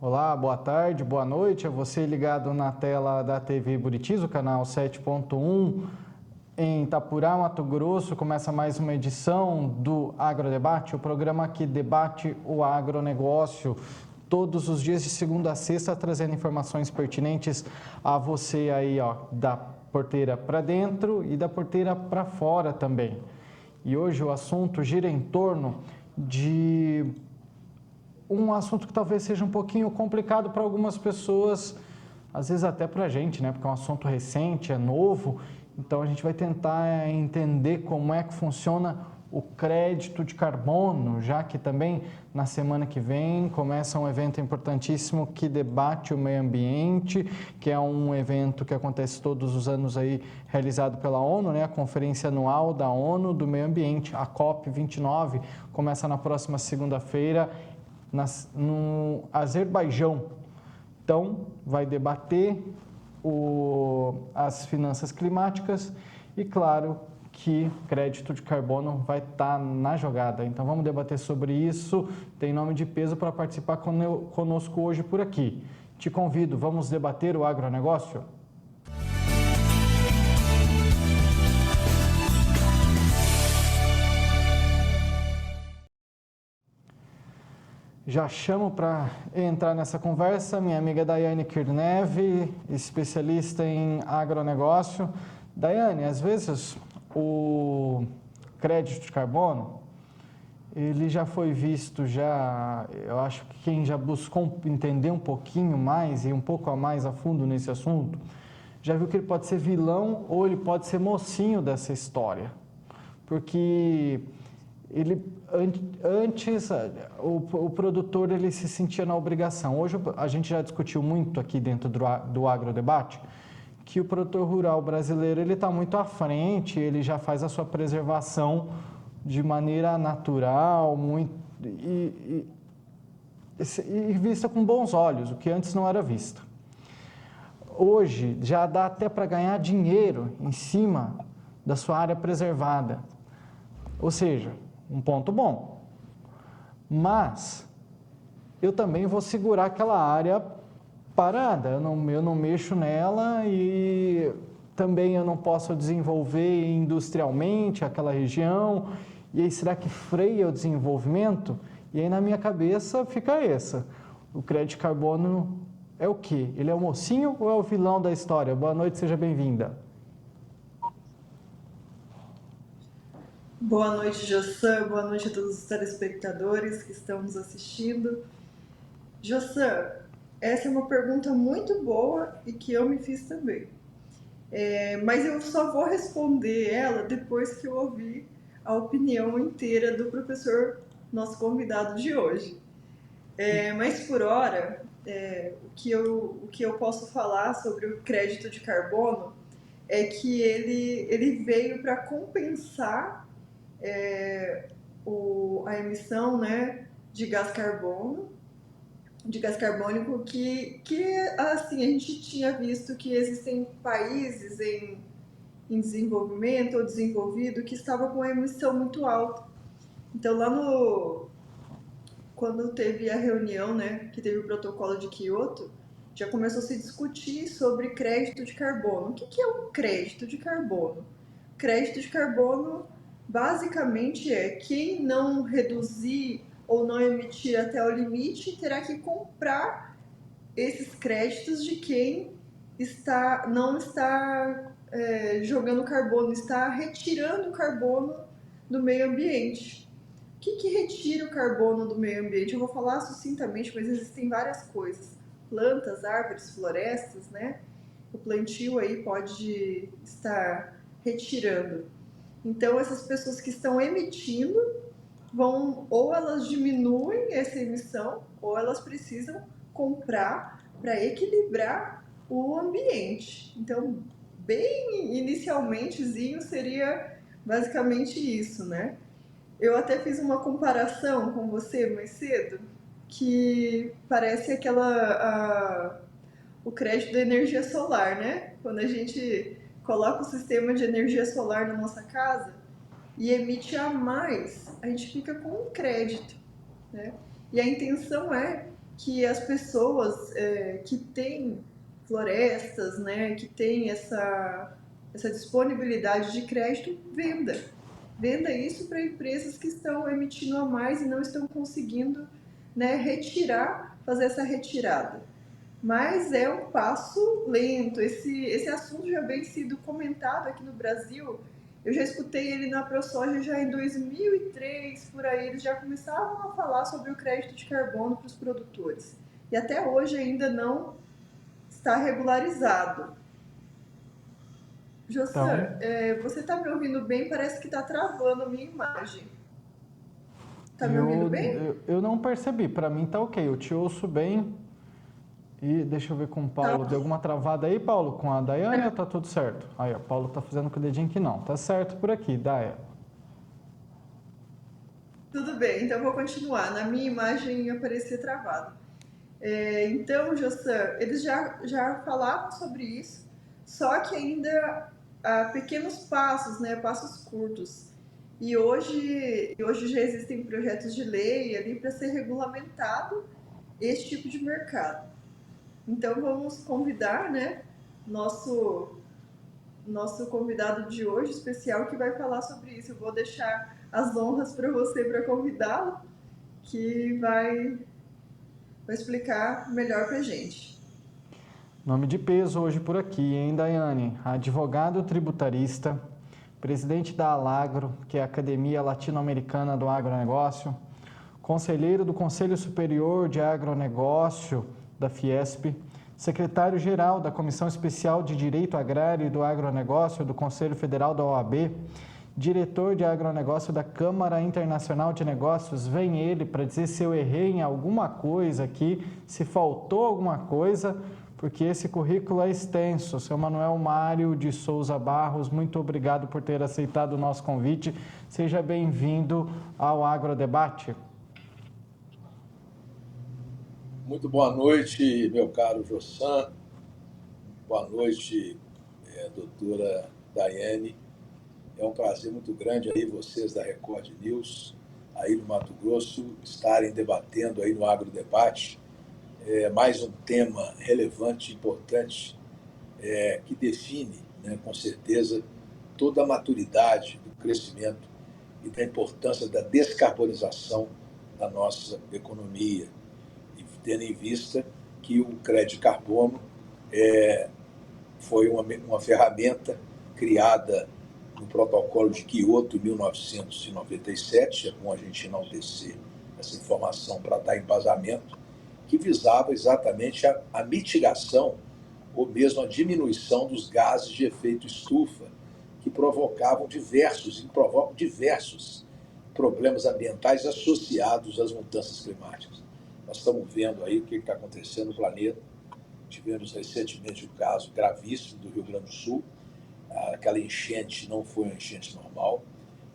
Olá, boa tarde, boa noite. É você ligado na tela da TV Buritis, o canal 7.1, em Itapurá, Mato Grosso. Começa mais uma edição do Agrodebate, o programa que debate o agronegócio todos os dias de segunda a sexta, trazendo informações pertinentes a você aí, ó, da porteira para dentro e da porteira para fora também. E hoje o assunto gira em torno de um assunto que talvez seja um pouquinho complicado para algumas pessoas, às vezes até para a gente, né? Porque é um assunto recente, é novo, então a gente vai tentar entender como é que funciona o crédito de carbono, já que também na semana que vem começa um evento importantíssimo que debate o meio ambiente, que é um evento que acontece todos os anos aí, realizado pela ONU, né? A Conferência Anual da ONU do Meio Ambiente, a COP29, começa na próxima segunda-feira no Azerbaijão. Então, vai debater as finanças climáticas e, claro, que crédito de carbono vai estar na jogada. Então, vamos debater sobre isso. Tem nome de peso para participar conosco hoje por aqui. Te convido, vamos debater o agronegócio? Já chamo para entrar nessa conversa minha amiga Daiane Kirnev, especialista em agronegócio. Daiane, às vezes o crédito de carbono, ele já foi visto, eu acho que quem já buscou entender um pouquinho mais e um pouco a mais a fundo nesse assunto, já viu que ele pode ser vilão ou ele pode ser mocinho dessa história. Porque antes o produtor ele se sentia na obrigação. Hoje a gente já discutiu muito aqui dentro do agrodebate que o produtor rural brasileiro ele está muito à frente, ele já faz a sua preservação de maneira natural e vista com bons olhos, o que antes não era visto. Hoje já dá até para ganhar dinheiro em cima da sua área preservada, ou seja, um ponto bom, mas eu também vou segurar aquela área parada, eu não mexo nela e também eu não posso desenvolver industrialmente aquela região, e aí será que freia o desenvolvimento? E aí na minha cabeça fica essa, o crédito de carbono é o quê? Ele é o mocinho ou é o vilão da história? Boa noite, seja bem-vinda. Boa noite, Jossan. Boa noite a todos os telespectadores que estão nos assistindo. Jossan, essa é uma pergunta muito boa e que eu me fiz também. Mas eu só vou responder ela depois que eu ouvir a opinião inteira do professor, nosso convidado de hoje. Mas por hora, o que eu posso falar sobre o crédito de carbono é que ele veio para compensar a emissão, né, de gás carbônico que assim, a gente tinha visto que existem países em desenvolvimento ou desenvolvido que estavam com a emissão muito alta. Então, quando teve a reunião, né, que teve o protocolo de Kyoto, já começou a se discutir sobre crédito de carbono. O que é um crédito de carbono? Crédito de carbono basicamente é quem não reduzir ou não emitir até o limite terá que comprar esses créditos de quem não está jogando carbono, está retirando carbono do meio ambiente. O que retira o carbono do meio ambiente? Eu vou falar sucintamente, mas existem várias coisas. Plantas, árvores, florestas, né? O plantio aí pode estar retirando. Então, essas pessoas que estão emitindo ou elas diminuem essa emissão, ou elas precisam comprar para equilibrar o ambiente. Então, bem inicialmentezinho seria basicamente isso, né? Eu até fiz uma comparação com você mais cedo, que parece o crédito da energia solar, né? Quando a gente coloca o sistema de energia solar na nossa casa e emite a mais, a gente fica com um crédito, né? E a intenção é que as pessoas que têm florestas, né, que têm essa disponibilidade de crédito, venda isso para empresas que estão emitindo a mais e não estão conseguindo, né, fazer essa retirada. Mas é um passo lento. Esse assunto já vem sido comentado aqui no Brasil. Eu já escutei ele na ProSoja já em 2003, por aí, eles já começavam a falar sobre o crédito de carbono para os produtores. E até hoje ainda não está regularizado. Então, Jossan, você está me ouvindo bem? Parece que está travando a minha imagem. Está me ouvindo bem? eu não percebi, para mim tá ok, eu te ouço bem. E deixa eu ver com o Tá. Paulo. Deu alguma travada aí, Paulo? Com a Daiane ou tá tudo certo? Aí, o Paulo tá fazendo com o dedinho que não. Tá certo por aqui, Daia. Tudo bem, então eu vou continuar. Na minha imagem aparecia travado. Então, Jossan, eles já falavam sobre isso, só que ainda há pequenos passos, né, passos curtos. E hoje já existem projetos de lei ali para ser regulamentado esse tipo de mercado. Então, vamos convidar, né, nosso, nosso convidado de hoje especial que vai falar sobre isso. Eu vou deixar as honras para você para convidá-lo, que vai explicar melhor para a gente. Nome de peso hoje por aqui, hein, Daiane? Advogado tributarista, presidente da Alagro, que é a Academia Latino-Americana do Agronegócio, conselheiro do Conselho Superior de Agronegócio da Fiesp, secretário-geral da Comissão Especial de Direito Agrário e do Agronegócio do Conselho Federal da OAB, diretor de agronegócio da Câmara Internacional de Negócios. Vem ele para dizer se eu errei em alguma coisa aqui, se faltou alguma coisa, porque esse currículo é extenso. Seu Manuel Mário de Souza Barros, muito obrigado por ter aceitado o nosso convite. Seja bem-vindo ao Agrodebate. Muito boa noite, meu caro Jossan. Boa noite, doutora Daiane. É um prazer muito grande aí vocês da Record News, aí no Mato Grosso, estarem debatendo aí no Agrodebate mais um tema relevante, importante, que define, né, com certeza, toda a maturidade do crescimento e da importância da descarbonização da nossa economia, e tendo em vista que o crédito de carbono foi uma ferramenta criada no Protocolo de Quioto, em 1997, é bom a gente enaltecer essa informação para dar embasamento, que visava exatamente a mitigação ou mesmo a diminuição dos gases de efeito estufa, que provocam diversos problemas ambientais associados às mudanças climáticas. Nós estamos vendo aí o que está acontecendo no planeta. Tivemos recentemente um caso gravíssimo do Rio Grande do Sul. Aquela enchente não foi uma enchente normal,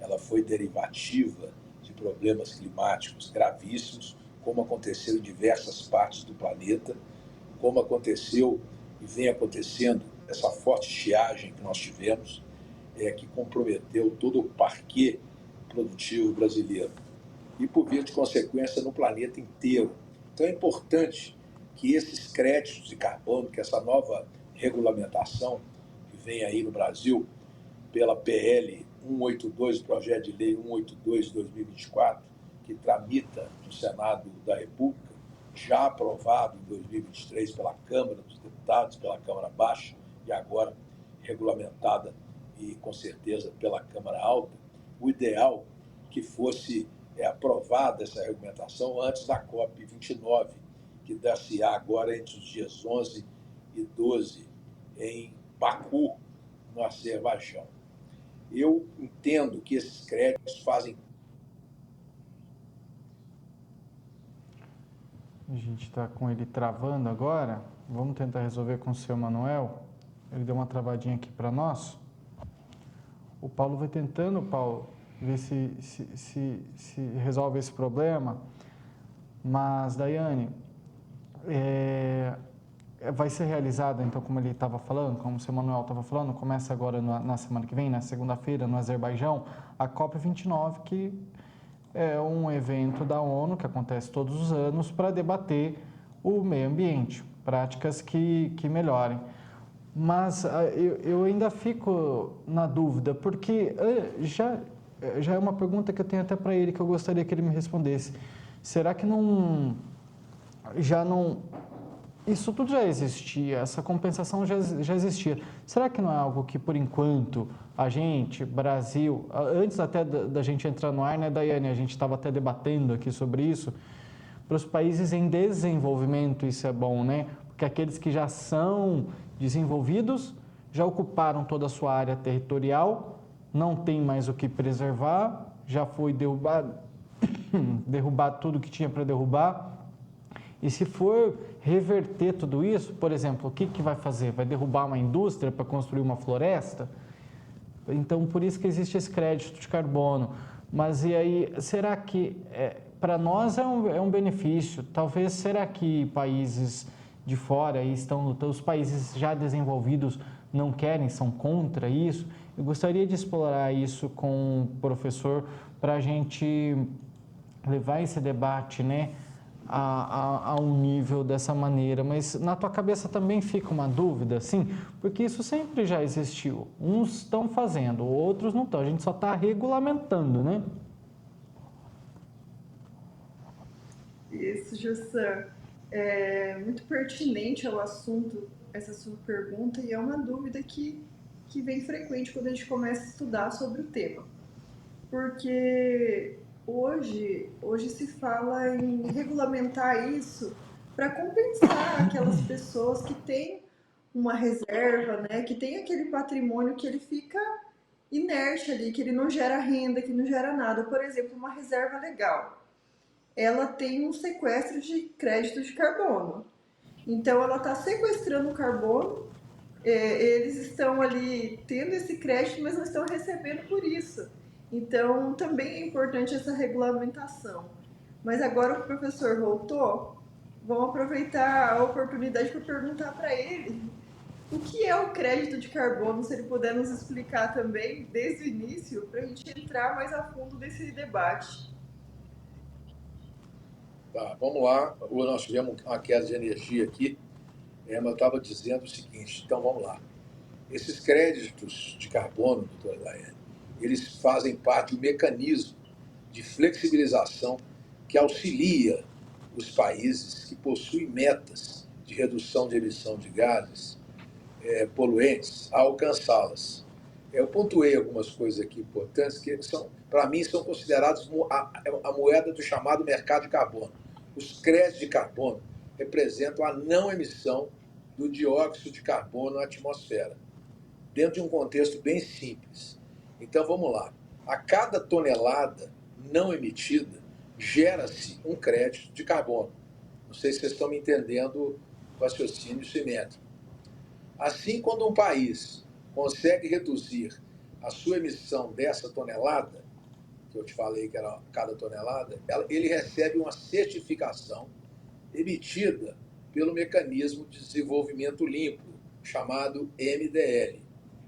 ela foi derivativa de problemas climáticos gravíssimos, como aconteceu em diversas partes do planeta, como aconteceu e vem acontecendo essa forte estiagem que nós tivemos, que comprometeu todo o parquê produtivo brasileiro e, por via de consequência, no planeta inteiro. Então é importante que esses créditos de carbono, que essa nova regulamentação que vem aí no Brasil pela PL 182, projeto de lei 182 de 2024, que tramita no Senado da República, já aprovado em 2023 pela Câmara dos Deputados, pela Câmara Baixa e agora regulamentada e com certeza pela Câmara Alta. O ideal que fosse aprovada essa regulamentação antes da COP29, que dar-se-á agora entre os dias 11 e 12 em Baku, no Azerbaijão. Eu entendo que esses créditos fazem... A gente está com ele travando agora. Vamos tentar resolver com o seu Manuel. Ele deu uma travadinha aqui para nós. O Paulo vai tentando, Paulo, ver se resolve esse problema. Mas, Daiane, vai ser realizada, então, como ele estava falando, como o seu Manuel estava falando, começa agora na semana que vem, na segunda-feira, no Azerbaijão, a COP29, que é um evento da ONU que acontece todos os anos para debater o meio ambiente, práticas que melhorem. Mas eu ainda fico na dúvida, porque já é uma pergunta que eu tenho até para ele, que eu gostaria que ele me respondesse. Será que já não... Isso tudo já existia, essa compensação já existia. Será que não é algo que, por enquanto, a gente, Brasil, antes até da gente entrar no ar, né, Daiane, a gente estava até debatendo aqui sobre isso, para os países em desenvolvimento isso é bom, né? Porque aqueles que já são desenvolvidos já ocuparam toda a sua área territorial, não tem mais o que preservar, já foi derrubado, derrubar tudo que tinha para derrubar. E se for reverter tudo isso, por exemplo, o que vai fazer? Vai derrubar uma indústria para construir uma floresta? Então, por isso que existe esse crédito de carbono. Mas e aí, será que para nós é um benefício? Talvez, será que países de fora estão lutando, os países já desenvolvidos não querem, são contra isso? Eu gostaria de explorar isso com o professor para a gente levar esse debate, né, a um nível dessa maneira, mas na tua cabeça também fica uma dúvida, sim, porque isso sempre já existiu. Uns estão fazendo, outros não estão. A gente só está regulamentando, né? Isso, Jussan. É muito pertinente ao assunto essa sua pergunta e é uma dúvida que vem frequente quando a gente começa a estudar sobre o tema. Porque hoje se fala em regulamentar isso para compensar aquelas pessoas que têm uma reserva, né, que tem aquele patrimônio que ele fica inerte ali, que ele não gera renda, que não gera nada. Por exemplo, uma reserva legal, ela tem um sequestro de crédito de carbono. Então, ela está sequestrando o carbono, eles estão ali tendo esse crédito, mas não estão recebendo por isso. Então, também é importante essa regulamentação. Mas agora que o professor voltou, vamos aproveitar a oportunidade para perguntar para ele o que é o crédito de carbono, se ele puder nos explicar também, desde o início, para a gente entrar mais a fundo nesse debate. Tá, vamos lá. Nós tivemos uma queda de energia aqui, mas eu estava dizendo o seguinte, então vamos lá. Esses créditos de carbono, doutora Daiane, eles fazem parte do mecanismo de flexibilização que auxilia os países que possuem metas de redução de emissão de gases poluentes a alcançá-las. Eu pontuei algumas coisas aqui importantes que, para mim, são consideradas a moeda do chamado mercado de carbono. Os créditos de carbono representam a não emissão do dióxido de carbono na atmosfera, dentro de um contexto bem simples. Então, vamos lá. A cada tonelada não emitida, gera-se um crédito de carbono. Não sei se vocês estão me entendendo o raciocínio simétrico. Assim, quando um país consegue reduzir a sua emissão dessa tonelada, que eu te falei que era cada tonelada, ele recebe uma certificação emitida pelo Mecanismo de Desenvolvimento Limpo, chamado MDL.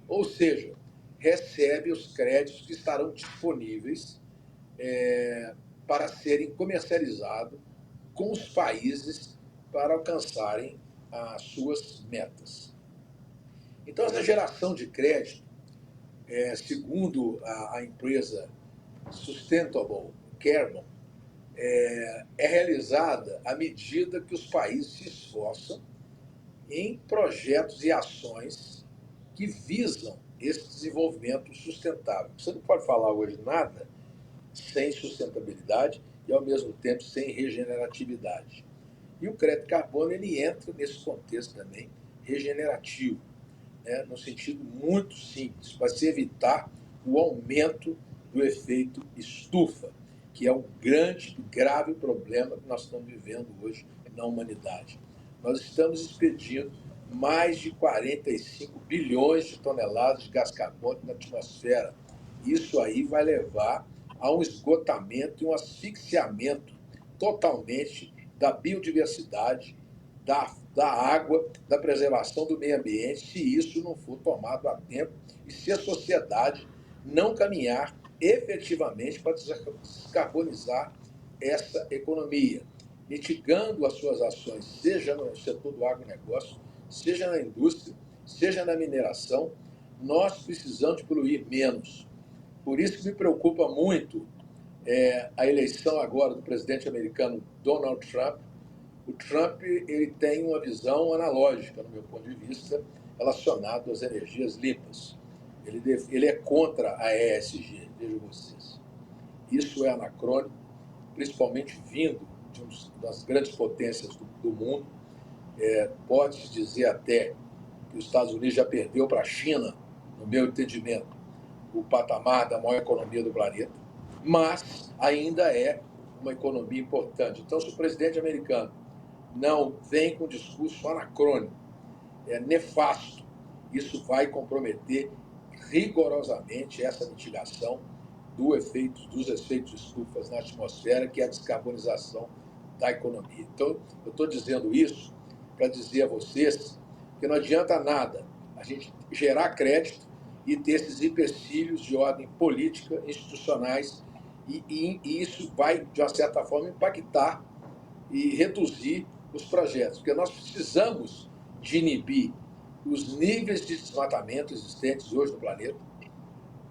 Ou seja, recebe os créditos que estarão disponíveis para serem comercializados com os países para alcançarem as suas metas. Então, essa geração de crédito, segundo a empresa Sustainable Carbon, é realizada à medida que os países se esforçam em projetos e ações que visam esse desenvolvimento sustentável. Você não pode falar hoje nada sem sustentabilidade e, ao mesmo tempo, sem regeneratividade. E o crédito de carbono ele entra nesse contexto também regenerativo, no sentido muito simples, para se evitar o aumento do efeito estufa, que é um grande e grave problema que nós estamos vivendo hoje na humanidade. Nós estamos expedindo mais de 45 bilhões de toneladas de gás carbônico na atmosfera. Isso aí vai levar a um esgotamento e um asfixiamento totalmente da biodiversidade, da água, da preservação do meio ambiente, se isso não for tomado a tempo e se a sociedade não caminhar efetivamente para descarbonizar essa economia, mitigando as suas ações, seja no setor do agronegócio, seja na indústria, seja na mineração. Nós precisamos poluir menos. Por isso que me preocupa muito a eleição agora do presidente americano Donald Trump. O Trump ele tem uma visão analógica, no meu ponto de vista, relacionado às energias limpas. Ele é contra a ESG, vejam vocês. Isso é anacrônico, principalmente vindo de uma das grandes potências do mundo. Pode-se dizer até que os Estados Unidos já perdeu para a China, no meu entendimento, o patamar da maior economia do planeta, mas ainda é uma economia importante. Então, se o presidente americano não vem com um discurso anacrônico, nefasto, isso vai comprometer rigorosamente essa mitigação dos efeitos estufas na atmosfera, que é a descarbonização da economia. Então, eu estou dizendo isso para dizer a vocês que não adianta nada a gente gerar crédito e ter esses empecilhos de ordem política, institucionais, e isso vai, de uma certa forma, impactar e reduzir os projetos, porque nós precisamos de inibir os níveis de desmatamento existentes hoje no planeta,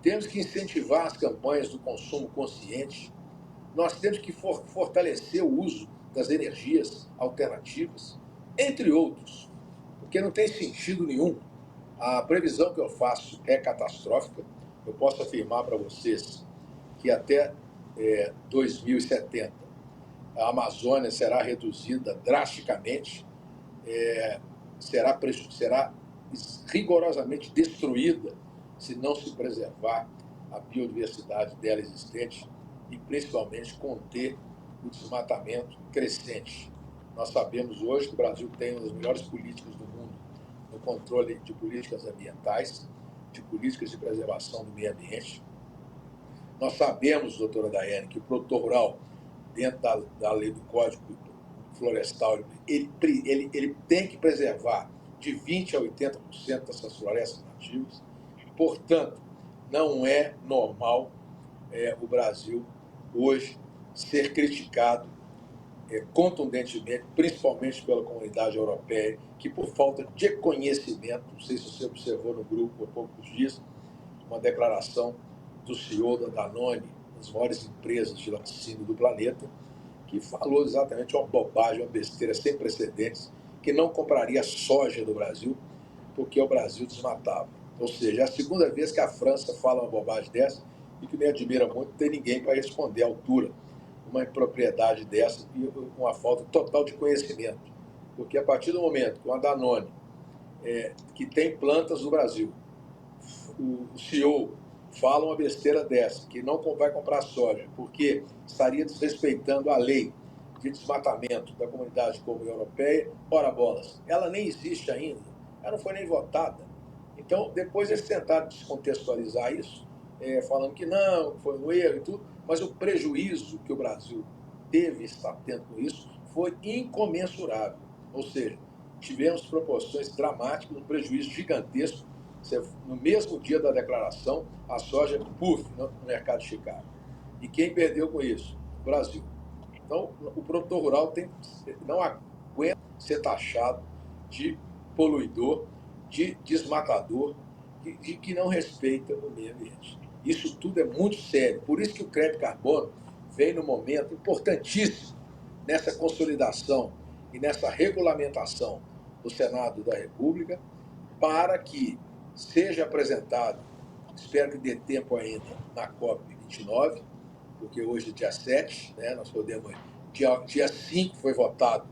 temos que incentivar as campanhas do consumo consciente, nós temos que fortalecer o uso das energias alternativas, entre outros, porque não tem sentido nenhum. A previsão que eu faço é catastrófica. Eu posso afirmar para vocês que até 2070 a Amazônia será reduzida drasticamente, será rigorosamente destruída se não se preservar a biodiversidade dela existente e, principalmente, conter o desmatamento crescente. Nós sabemos hoje que o Brasil tem uma das melhores políticas do mundo no controle de políticas ambientais, de políticas de preservação do meio ambiente. Nós sabemos, doutora Daiane, que o produtor rural, dentro da lei do Código Florestal, ele tem que preservar de 20% a 80% dessas florestas nativas. Portanto, não é normal o Brasil hoje ser criticado contundentemente, principalmente pela comunidade europeia, que por falta de conhecimento, não sei se você observou no grupo há poucos dias, uma declaração do CEO da Danone, uma das maiores empresas de laticínio do planeta, que falou exatamente uma bobagem, uma besteira sem precedentes, que não compraria soja do Brasil, porque o Brasil desmatava. Ou seja, é a segunda vez que a França fala uma bobagem dessa e que me admira muito ter ninguém para responder à altura uma impropriedade dessa e uma falta total de conhecimento. Porque a partir do momento que a Danone, que tem plantas no Brasil, o CEO fala uma besteira dessa, que não vai comprar soja, porque estaria desrespeitando a lei de desmatamento da comunidade europeia, ora bolas, ela nem existe ainda, ela não foi nem votada. Então, depois eles tentaram descontextualizar isso, falando que não, foi um erro e tudo, mas o prejuízo que o Brasil teve estar tendo com isso foi incomensurável. Ou seja, tivemos proporções dramáticas, um prejuízo gigantesco. No mesmo dia da declaração, a soja, no mercado de Chicago. E quem perdeu com isso? O Brasil. Então, o produtor rural não aguenta ser taxado de poluidor, de desmatador, que não respeita o meio ambiente. Isso tudo é muito sério. Por isso que o crédito carbono vem num momento importantíssimo nessa consolidação e nessa regulamentação do Senado da República, para que seja apresentado, espero que dê tempo ainda, na COP29, porque hoje é dia 7, né, nós podemos... Dia 5 foi votado,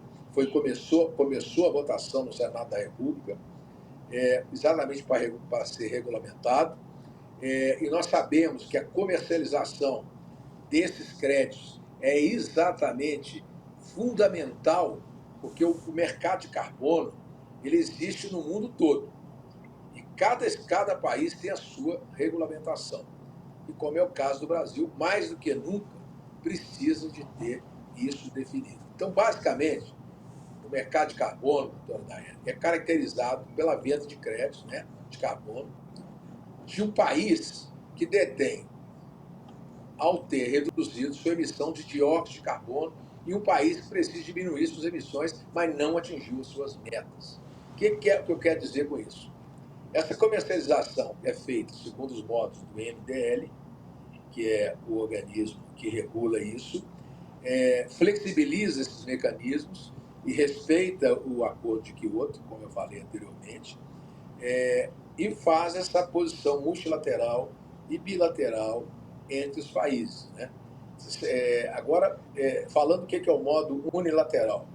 começou a votação no Senado da República, exatamente para ser regulamentado, e nós sabemos que a comercialização desses créditos é exatamente fundamental, porque o mercado de carbono ele existe no mundo todo. E cada país tem a sua regulamentação. E como é o caso do Brasil, mais do que nunca, precisa de ter isso definido. Então, basicamente, o mercado de carbono, doutora Daiane, é caracterizado pela venda de créditos, né, de carbono, de um país que detém ao ter reduzido sua emissão de dióxido de carbono em um país que precisa diminuir suas emissões, mas não atingiu as suas metas. O que eu quero dizer com isso? Essa comercialização é feita segundo os modos do MDL, que é o organismo que regula isso, flexibiliza esses mecanismos e respeita o acordo de Kyoto, como eu falei anteriormente, e faz essa posição multilateral e bilateral entre os países, né? Agora, falando o que é o modo unilateral,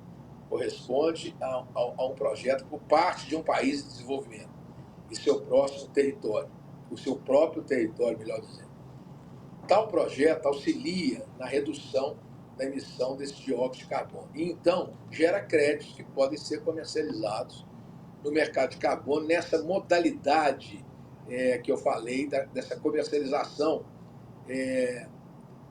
corresponde a um projeto por parte de um país em desenvolvimento e seu próximo território, o seu próprio território, melhor dizendo. Tal projeto auxilia na redução da emissão desse dióxido de carbono e, então, gera créditos que podem ser comercializados no mercado de carbono nessa modalidade que eu falei, dessa comercialização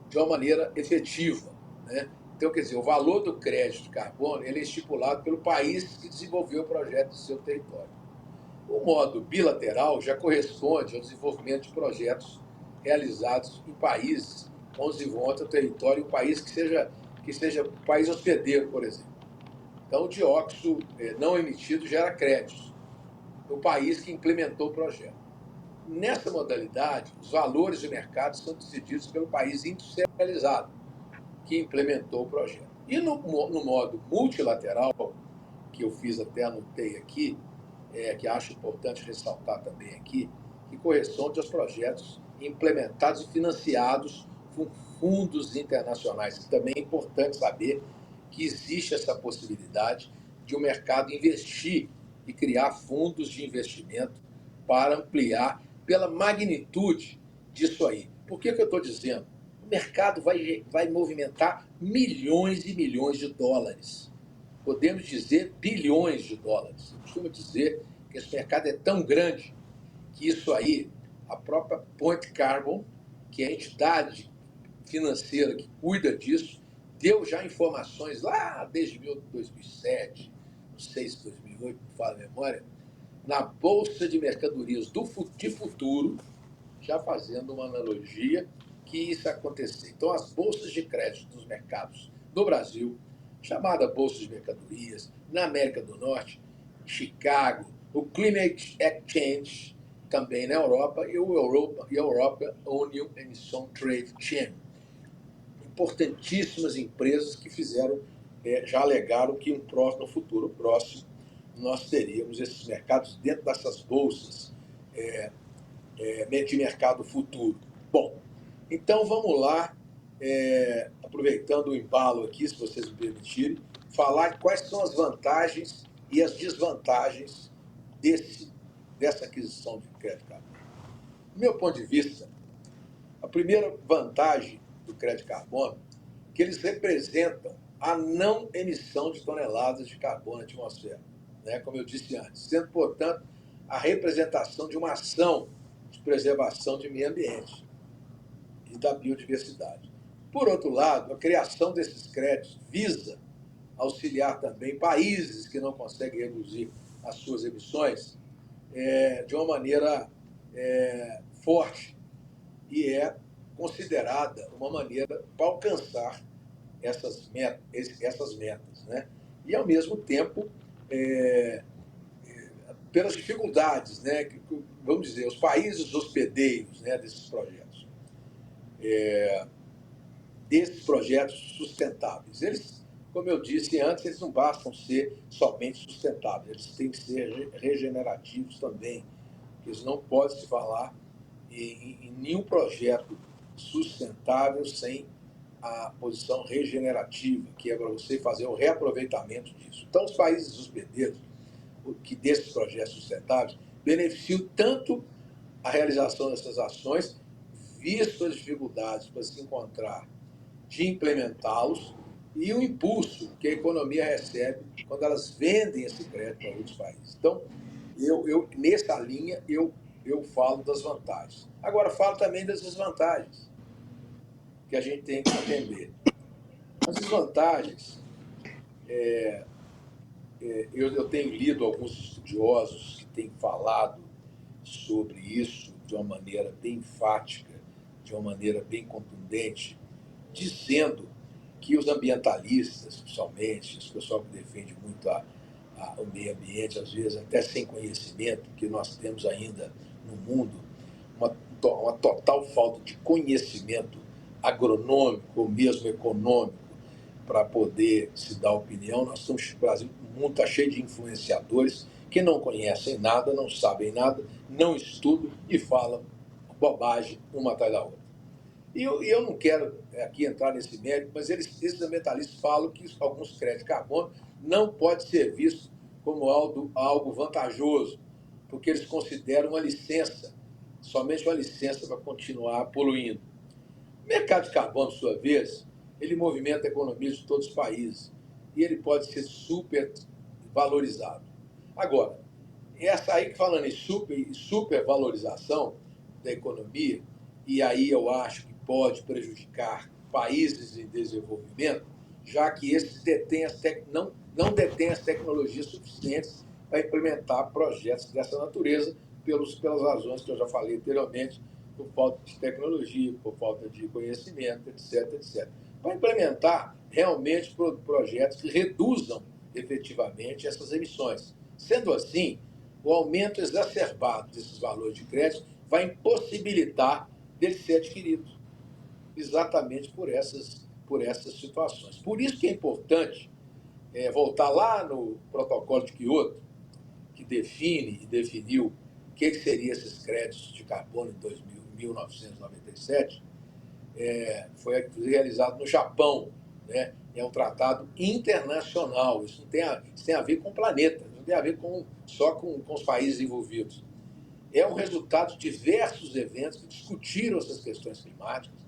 de uma maneira efetiva, né? Então, quer dizer, o valor do crédito de carbono ele é estipulado pelo país que desenvolveu o projeto do seu território. O modo bilateral já corresponde ao desenvolvimento de projetos realizados em países onde desenvolve o território, um país que seja um país hospedeiro, por exemplo. Então, o dióxido não emitido gera créditos no país que implementou o projeto. Nessa modalidade, os valores de mercado são decididos pelo país industrializado que implementou o projeto. E no modo multilateral, que eu fiz até anotei aqui, que acho importante ressaltar também aqui, que corresponde aos projetos implementados e financiados com fundos internacionais, que também é importante saber que existe essa possibilidade de o mercado investir e criar fundos de investimento para ampliar pela magnitude disso aí. Por que eu estou dizendo? O mercado vai movimentar milhões e milhões de dólares. Podemos dizer bilhões de dólares. Eu costumo dizer que esse mercado é tão grande que isso aí, a própria Point Carbon, que é a entidade financeira que cuida disso, deu já informações lá desde 2007, não sei se 2008, não falo a memória, na Bolsa de Mercadorias de Futuro, já fazendo uma analogia que isso acontecer. Então, as bolsas de crédito dos mercados no Brasil, chamada Bolsa de Mercadorias, na América do Norte, Chicago, o Climate Exchange, também na Europa, e o Europa Union Emission Trade Chain. Importantíssimas empresas que fizeram, já alegaram que no futuro próximo nós teríamos esses mercados dentro dessas bolsas de mercado futuro. Bom, então vamos lá, aproveitando o embalo aqui, se vocês me permitirem, falar quais são as vantagens e as desvantagens dessa aquisição de crédito carbono. Do meu ponto de vista, a primeira vantagem do crédito carbono é que eles representam a não emissão de toneladas de carbono na atmosfera, né, como eu disse antes, sendo, portanto, a representação de uma ação de preservação do meio ambiente e da biodiversidade. Por outro lado, a criação desses créditos visa auxiliar também países que não conseguem reduzir as suas emissões de uma maneira forte e é considerada uma maneira para alcançar essas metas, né? E, ao mesmo tempo, pelas dificuldades, né, vamos dizer, os países hospedeiros, né, desses projetos sustentáveis. Eles, como eu disse antes, eles não bastam ser somente sustentáveis, eles têm que ser regenerativos também. Eles não podem se falar em nenhum projeto sustentável sem a posição regenerativa, que é para você fazer o reaproveitamento disso. Então, os países hospedeiros que desses projetos sustentáveis beneficiam tanto a realização dessas ações, visto as dificuldades para se encontrar de implementá-los e o impulso que a economia recebe quando elas vendem esse crédito para outros países. Então, nessa linha, eu falo das vantagens. Agora, falo também das desvantagens que a gente tem que entender. As desvantagens, eu tenho lido alguns estudiosos que têm falado sobre isso de uma maneira bem enfática de uma maneira bem contundente, dizendo que os ambientalistas, principalmente, esse pessoal que defende muito o meio ambiente, às vezes até sem conhecimento, que nós temos ainda no mundo uma total falta de conhecimento agronômico ou mesmo econômico para poder se dar opinião. Nós estamos, o Brasil, o mundo está cheio de influenciadores que não conhecem nada, não sabem nada, não estudam e falam bobagem uma atrás da outra. E eu não quero aqui entrar nesse mérito, mas esses ambientalistas falam que alguns créditos de carbono não pode ser visto como algo vantajoso, porque eles consideram uma licença, somente uma licença para continuar poluindo. O mercado de carbono, por sua vez, ele movimenta a economia de todos os países e ele pode ser super valorizado. Agora, essa aí, falando em supervalorização da economia, e aí eu acho que pode prejudicar países em desenvolvimento, já que esses não detêm as tecnologias suficientes para implementar projetos dessa natureza, pelas razões que eu já falei anteriormente, por falta de tecnologia, por falta de conhecimento, etc, etc. Para implementar realmente projetos que reduzam efetivamente essas emissões. Sendo assim, o aumento exacerbado desses valores de crédito vai impossibilitar dele ser adquirido, exatamente por essas situações. Por isso que é importante voltar lá no protocolo de Quioto, que define e definiu o que seriam esses créditos de carbono em 1997, foi realizado no Japão, né? É um tratado internacional, isso tem a ver com o planeta, não tem a ver só com os países envolvidos. É um resultado de diversos eventos que discutiram essas questões climáticas,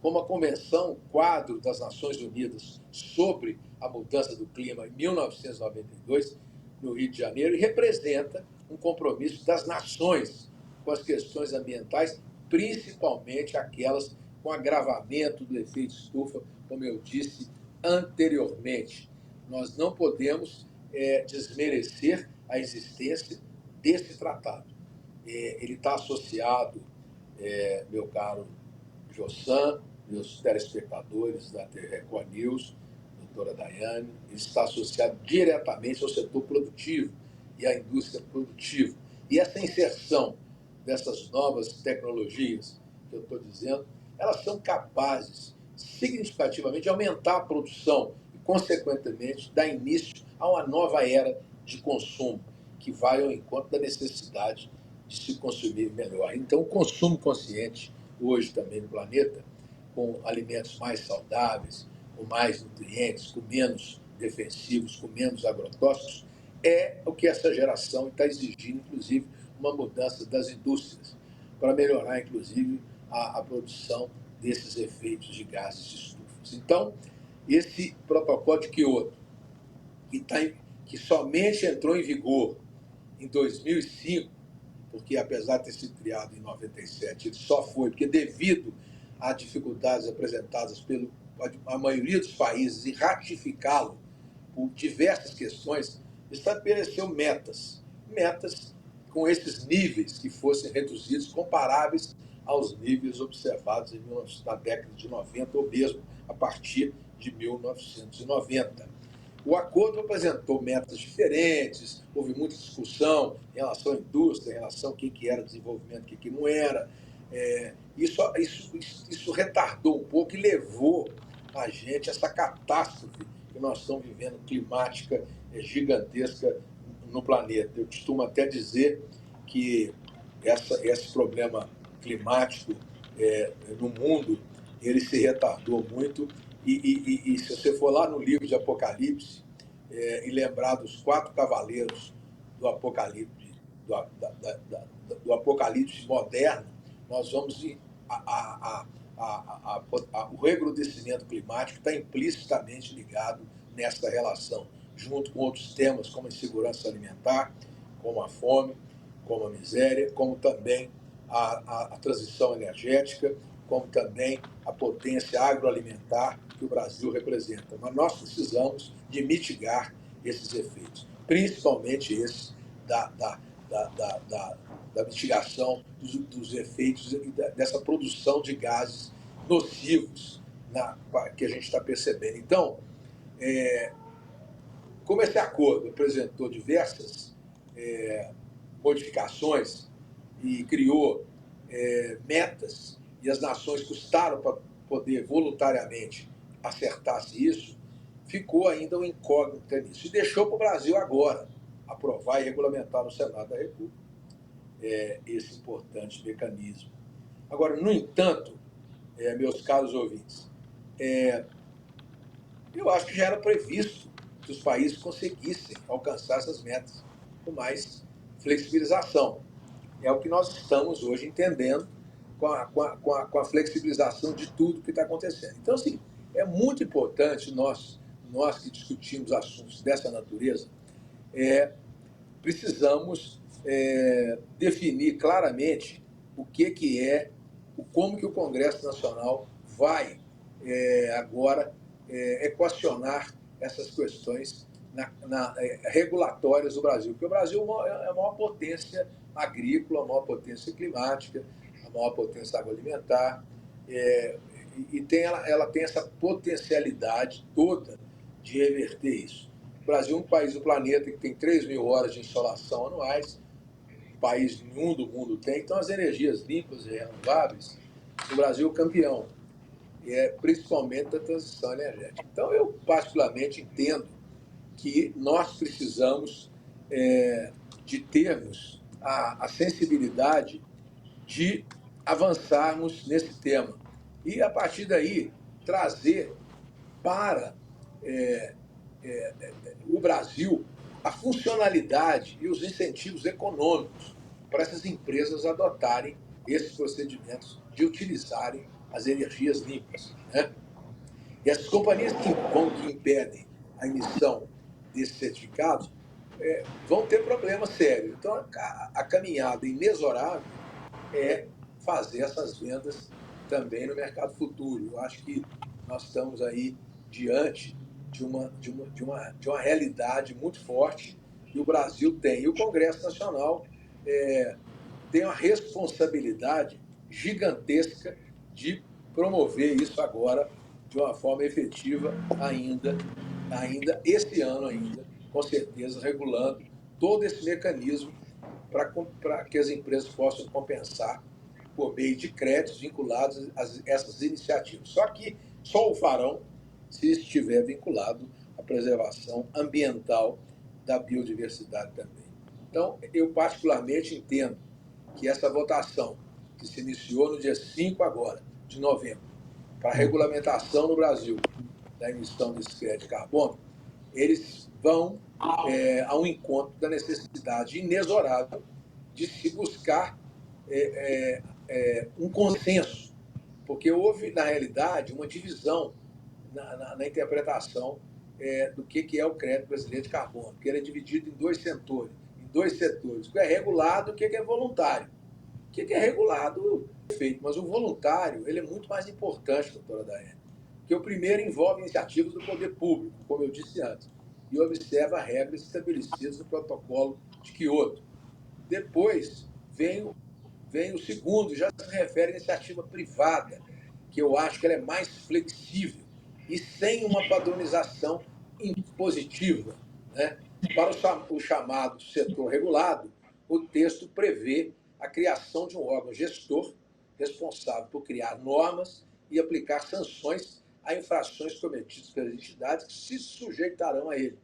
como a Convenção Quadro das Nações Unidas sobre a Mudança do Clima, em 1992, no Rio de Janeiro, e representa um compromisso das nações com as questões ambientais, principalmente aquelas com agravamento do efeito estufa, como eu disse anteriormente. Nós não podemos desmerecer a existência desse tratado. Ele está associado, meu caro Jossan, meus telespectadores da TV Record News, doutora Daiane, ele está associado diretamente ao setor produtivo e à indústria produtiva. E essa inserção dessas novas tecnologias que eu estou dizendo, elas são capazes, significativamente, de aumentar a produção e, consequentemente, dar início a uma nova era de consumo, que vai ao encontro da necessidade de se consumir melhor. Então, o consumo consciente, hoje também no planeta, com alimentos mais saudáveis, com mais nutrientes, com menos defensivos, com menos agrotóxicos, é o que essa geração está exigindo, inclusive, uma mudança das indústrias, para melhorar, inclusive, a produção desses efeitos de gases de estufas. Então, esse protocolo de Quioto, que somente entrou em vigor em 2005, porque apesar de ter sido criado em 97, ele só foi porque, devido a dificuldades apresentadas pela maioria dos países em ratificá-lo por diversas questões, estabeleceu metas com esses níveis que fossem reduzidos, comparáveis aos níveis observados na década de 90 ou mesmo a partir de 1990. O acordo apresentou metas diferentes, houve muita discussão em relação à indústria, em relação ao que era desenvolvimento, o que não era. Isso retardou um pouco e levou a gente a essa catástrofe que nós estamos vivendo, climática gigantesca no planeta. Eu costumo até dizer que esse problema climático no mundo, ele se retardou muito. E se você for lá no livro de Apocalipse e lembrar dos 4 cavaleiros do Apocalipse, do Apocalipse moderno, nós vamos o recrudescimento climático está implicitamente ligado nessa relação, junto com outros temas como a insegurança alimentar, como a fome, como a miséria, como também a transição energética, como também a potência agroalimentar que o Brasil representa. Mas nós precisamos de mitigar esses efeitos, principalmente esse da mitigação dos efeitos dessa produção de gases nocivos que a gente está percebendo. Então, como esse acordo apresentou diversas modificações e criou metas, e as nações custaram para poder voluntariamente acertar-se isso, ficou ainda um incógnita nisso. E deixou para o Brasil agora aprovar e regulamentar no Senado da República esse importante mecanismo. Agora, no entanto, meus caros ouvintes, eu acho que já era previsto que os países conseguissem alcançar essas metas com mais flexibilização. É o que nós estamos hoje entendendo com a flexibilização de tudo que está acontecendo. Então, assim, é muito importante nós que discutimos assuntos dessa natureza, precisamos definir claramente como que o Congresso Nacional vai agora equacionar essas questões regulatórias do Brasil. Porque o Brasil é a maior potência agrícola, a maior potência climática, a maior potência agroalimentar, e ela tem essa potencialidade toda de reverter isso. O Brasil é um país do planeta que tem 3.000 horas de insolação anuais, país nenhum do mundo tem, então as energias limpas e renováveis, o Brasil é o campeão, principalmente da transição energética. Então, eu particularmente entendo que nós precisamos de termos a sensibilidade de avançarmos nesse tema e, a partir daí, trazer para o Brasil a funcionalidade e os incentivos econômicos para essas empresas adotarem esses procedimentos de utilizarem as energias limpas, né? E essas companhias que impedem a emissão desses certificados vão ter problemas sérios. Então, a caminhada inexorável é fazer essas vendas também no mercado futuro. Eu acho que nós estamos aí diante de uma realidade muito forte que o Brasil tem. E o Congresso Nacional tem uma responsabilidade gigantesca de promover isso agora de uma forma efetiva ainda esse ano ainda, com certeza, regulando todo esse mecanismo para que as empresas possam compensar por meio de créditos vinculados a essas iniciativas. Só que só o farão se estiver vinculado à preservação ambiental da biodiversidade também. Então, eu particularmente entendo que essa votação, que se iniciou no dia 5 agora, de novembro, para a regulamentação no Brasil da emissão desse crédito de carbono, eles vão ao encontro da necessidade inexorável de se buscar um consenso, porque houve, na realidade, uma divisão na interpretação do que é o crédito brasileiro de carbono, que ele é dividido em dois setores, o que é regulado e o que é voluntário. O que é regulado é feito, mas o voluntário ele é muito mais importante, doutora Daiane, porque o primeiro envolve iniciativas do poder público, como eu disse antes, e observa regras estabelecidas no protocolo de Quioto. Depois vem o segundo, já se refere à iniciativa privada, que eu acho que ela é mais flexível e sem uma padronização impositiva, né? Para o chamado setor regulado, o texto prevê a criação de um órgão gestor responsável por criar normas e aplicar sanções a infrações cometidas pelas entidades que se sujeitarão a ele.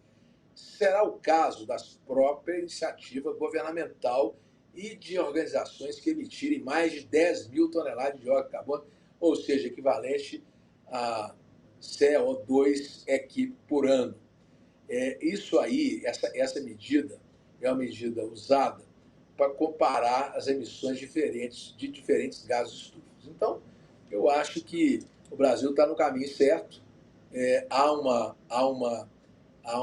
Será o caso das próprias iniciativas governamental e de organizações que emitirem mais de 10.000 toneladas de dióxido de carbono, ou seja, equivalente a CO2 equi por ano. Isso aí, essa medida é uma medida usada para comparar as emissões de diferentes gases de estufa. Então, eu acho que o Brasil está no caminho certo. Há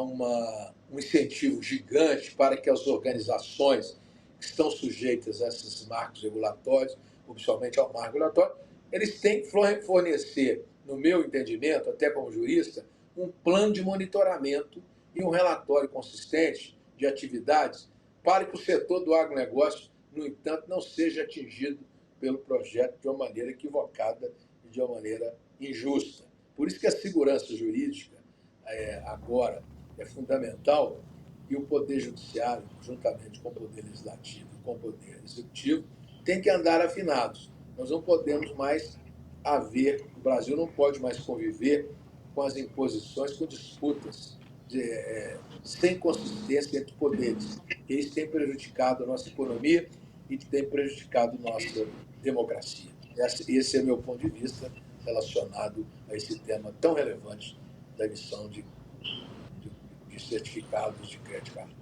um incentivo gigante para que as organizações que estão sujeitas a esses marcos regulatórios, ou principalmente ao marco regulatório, eles têm que fornecer, no meu entendimento, até como jurista, um plano de monitoramento e um relatório consistente de atividades para que o setor do agronegócio no entanto, não seja atingido pelo projeto de uma maneira equivocada e de uma maneira injusta. Por isso que a segurança jurídica agora é fundamental e o Poder Judiciário, juntamente com o Poder Legislativo e com o Poder Executivo, tem que andar afinados. Nós não podemos mais o Brasil não pode mais conviver com as imposições, com disputas sem consistência entre poderes. E isso tem prejudicado a nossa economia e tem prejudicado a nossa democracia. Esse é o meu ponto de vista relacionado a esse tema tão relevante da emissão de certificados de crédito carbono.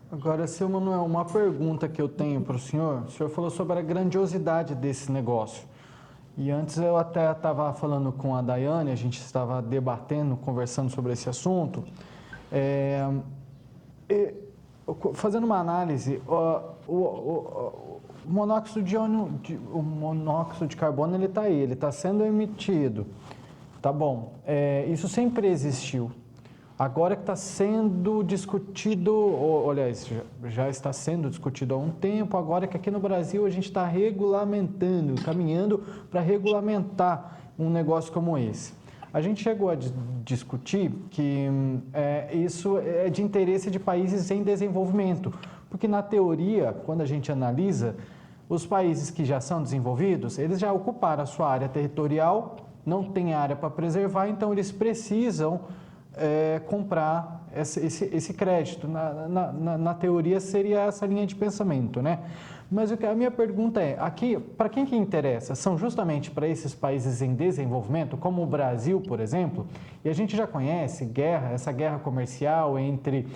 Agora, seu Manuel, uma pergunta que eu tenho para o senhor falou sobre a grandiosidade desse negócio. E antes eu até estava falando com a Daiane, a gente estava debatendo, conversando sobre esse assunto. Fazendo uma análise, o monóxido de carbono ele está aí, ele está sendo emitido. Tá bom, isso sempre existiu. Agora que está sendo discutido, aliás, já está sendo discutido há um tempo, agora que aqui no Brasil a gente está regulamentando, caminhando para regulamentar um negócio como esse. A gente chegou a discutir que isso é de interesse de países em desenvolvimento, porque na teoria, quando a gente analisa, os países que já são desenvolvidos, eles já ocuparam a sua área territorial, não tem área para preservar, então eles precisam comprar esse crédito. Na teoria seria essa linha de pensamento, né? Mas a minha pergunta é, aqui, para quem que interessa? São justamente para esses países em desenvolvimento, como o Brasil, por exemplo, e a gente já conhece essa guerra comercial entre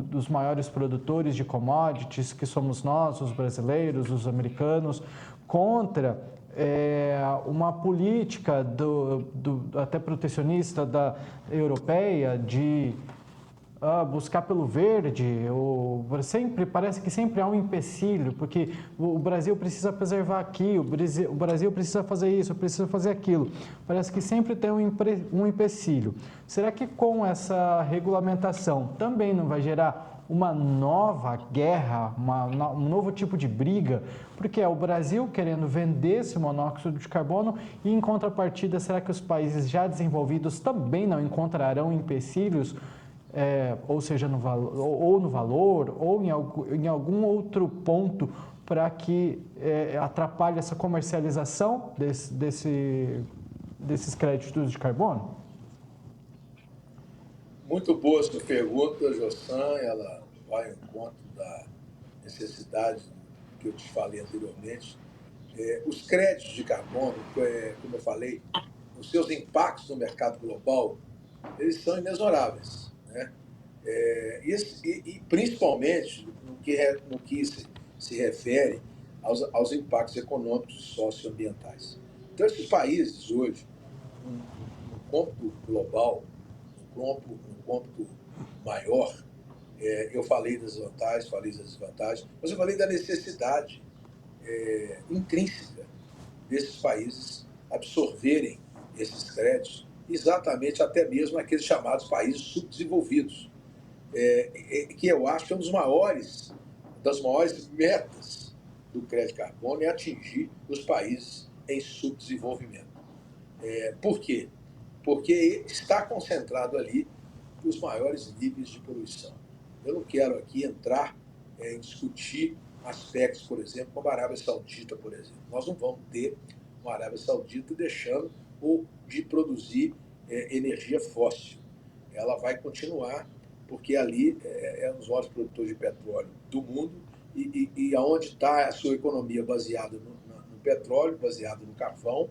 dos maiores produtores de commodities, que somos nós, os brasileiros, os americanos, contra uma política até protecionista europeia de buscar pelo verde. Parece que sempre há um empecilho, porque o Brasil precisa preservar aqui, o Brasil precisa fazer isso, precisa fazer aquilo. Parece que sempre tem um empecilho. Será que com essa regulamentação também não vai gerar uma nova guerra, um novo tipo de briga? Porque é o Brasil querendo vender esse monóxido de carbono e, em contrapartida, será que os países já desenvolvidos também não encontrarão empecilhos, ou seja, no valor, ou em algum outro ponto para que atrapalhe essa comercialização desses créditos de carbono? Muito boa sua pergunta, Jossan. Ela vai ao encontro da necessidade que eu te falei anteriormente. Os créditos de carbono, como eu falei, os seus impactos no mercado global, eles são inexoráveis, né? E principalmente no que se refere aos impactos econômicos e socioambientais. Então, esses países hoje, no cômputo global, no cômputo maior, eu falei das vantagens, falei das desvantagens, mas eu falei da necessidade intrínseca desses países absorverem esses créditos, exatamente até mesmo aqueles chamados países subdesenvolvidos, que eu acho que é das maiores metas do crédito carbono é atingir os países em subdesenvolvimento. Por quê? Porque está concentrado ali os maiores níveis de poluição. Eu não quero aqui entrar em discutir aspectos, por exemplo, como a Arábia Saudita, por exemplo. Nós não vamos ter uma Arábia Saudita deixando de produzir energia fóssil. Ela vai continuar, porque ali é um dos maiores produtores de petróleo do mundo e aonde está a sua economia baseada no petróleo, baseada no carvão,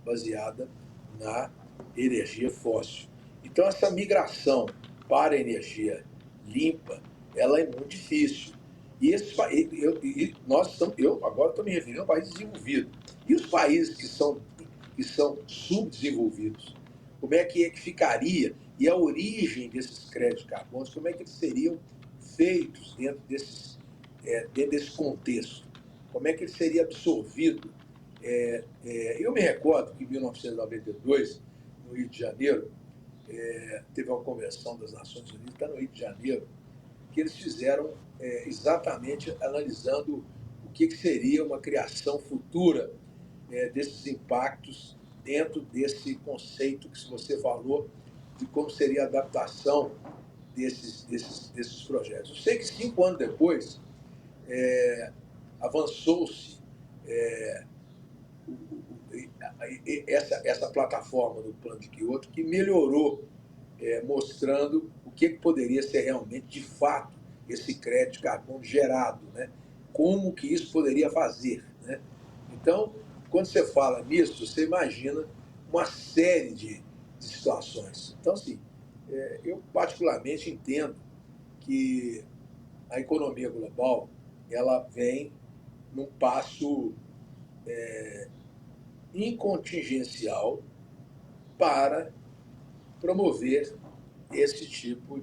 baseada na energia fóssil. Então, essa migração para a energia limpa, ela é muito difícil. E eu agora estou me referindo a países desenvolvidos. E os países que são subdesenvolvidos, como é que ficaria? E a origem desses créditos carbonos, como é que eles seriam feitos dentro desse contexto? Como é que ele seria absorvido? Eu me recordo que em 1992, no Rio de Janeiro, teve uma convenção das Nações Unidas, está no Rio de Janeiro, que eles fizeram exatamente analisando o o que seria uma criação futura desses impactos dentro desse conceito que você falou de como seria a adaptação desses projetos. Eu sei que 5 anos depois avançou-se essa plataforma do Plano de Kyoto, que melhorou, mostrando o que poderia ser realmente, de fato, esse crédito de carbono gerado, né? Como que isso poderia fazer, né? Então, quando você fala nisso, você imagina uma série de situações. Então, assim, eu particularmente entendo que a economia global ela vem num passo incontingencial para promover esse tipo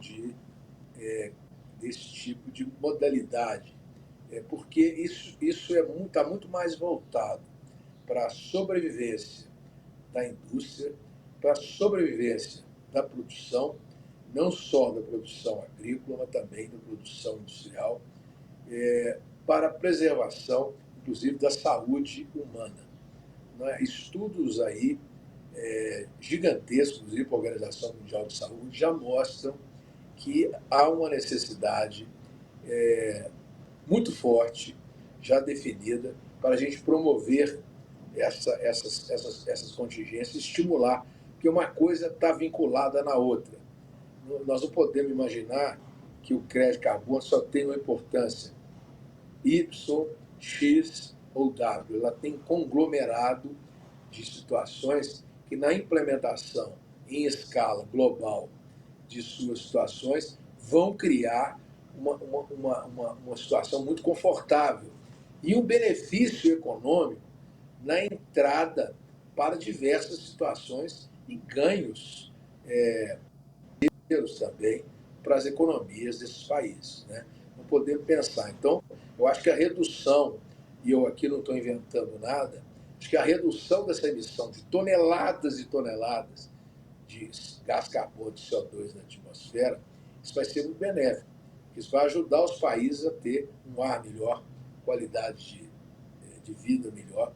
de modalidade, porque isso está muito mais voltado para a sobrevivência da indústria, para a sobrevivência da produção, não só da produção agrícola, mas também da produção industrial, para a preservação, inclusive, da saúde humana. Né? Estudos aí gigantescos, inclusive para a Organização Mundial de Saúde, já mostram que há uma necessidade muito forte, já definida, para a gente promover essas contingências, estimular, porque uma coisa está vinculada na outra. Nós não podemos imaginar que o crédito de carbono só tem uma importância Y, X ou W. Ela tem um conglomerado de situações que, na implementação em escala global de suas situações, vão criar uma situação muito confortável e um benefício econômico na entrada para diversas situações e ganhos também para as economias desses países, né? Não podemos pensar. Então, eu acho que a redução, e eu aqui não estou inventando nada, acho que a redução dessa emissão de toneladas e toneladas de gás carbônico de CO2 na atmosfera, isso vai ser muito benéfico. Isso vai ajudar os países a ter um ar melhor, qualidade de vida melhor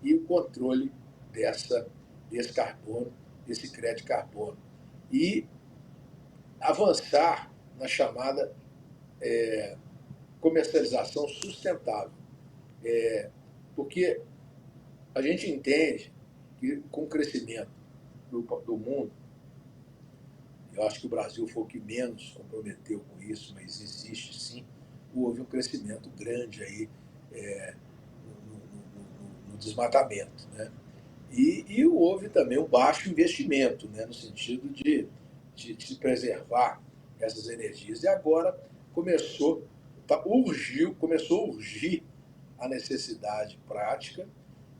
e o controle desse carbono, desse crédito de carbono. E avançar na chamada comercialização sustentável. Porque a gente entende que com o crescimento do mundo, eu acho que o Brasil foi o que menos comprometeu com isso, mas existe sim, houve um crescimento grande aí no desmatamento, né? E houve também um baixo investimento, né, no sentido de se preservar essas energias. E agora começou a urgir a necessidade prática